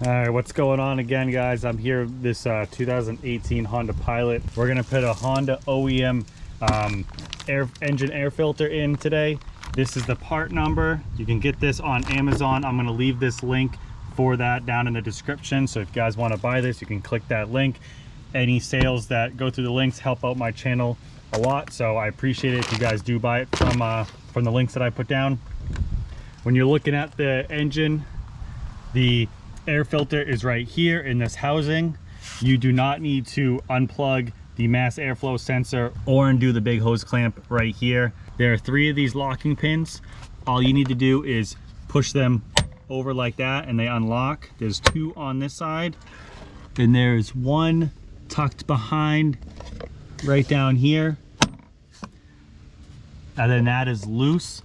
All right, what's going on again, guys? I'm here this 2018 Honda Pilot. We're gonna put a Honda OEM engine air filter in today. This is the part number. You can get this on Amazon. I'm gonna leave this link for that down in the description. So if you guys want to buy this, you can click that link. Any sales that go through the links help out my channel a lot. So I appreciate it if you guys do buy it from the links that I put down. When you're looking at the engine, the air filter is right here in this housing. You do not need to unplug the mass airflow sensor or undo the big hose clamp right here. There are 3 of these locking pins. All you need to do is push them over like that and they unlock. There's 2 on this side and there's 1 tucked behind right down here, and then that is loose.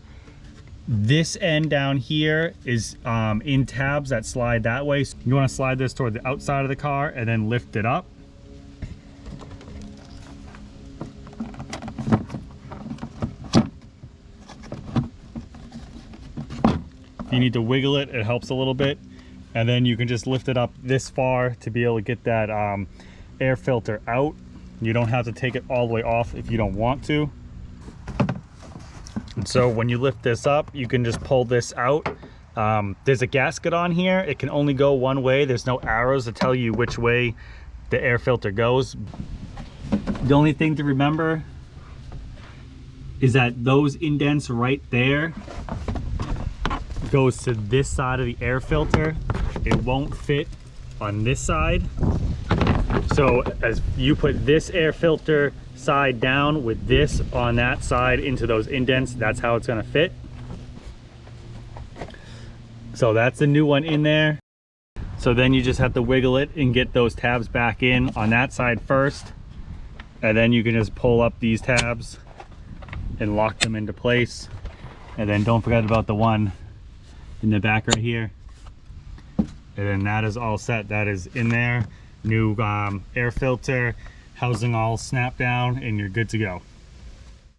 This end down here is in tabs that slide that way. So you want to slide this toward the outside of the car and then lift it up. If you need to wiggle it, it helps a little bit. And then you can just lift it up this far to be able to get that air filter out. You don't have to take it all the way off if you don't want to. And so when you lift this up, you can just pull this out. There's a gasket on here. It can only go one way. There's no arrows to tell you which way the air filter goes. The only thing to remember is that those indents right there goes to this side of the air filter. It won't fit on this side. So as you put this air filter side down with this on that side into those indents, that's how it's going to fit. So that's the new one in there. So then you just have to wiggle it and get those tabs back in on that side first, and then you can just pull up these tabs and lock them into place. And then don't forget about the one in the back right here, and then that is all set. That is in there. New air filter, housing all snapped down, and you're good to go.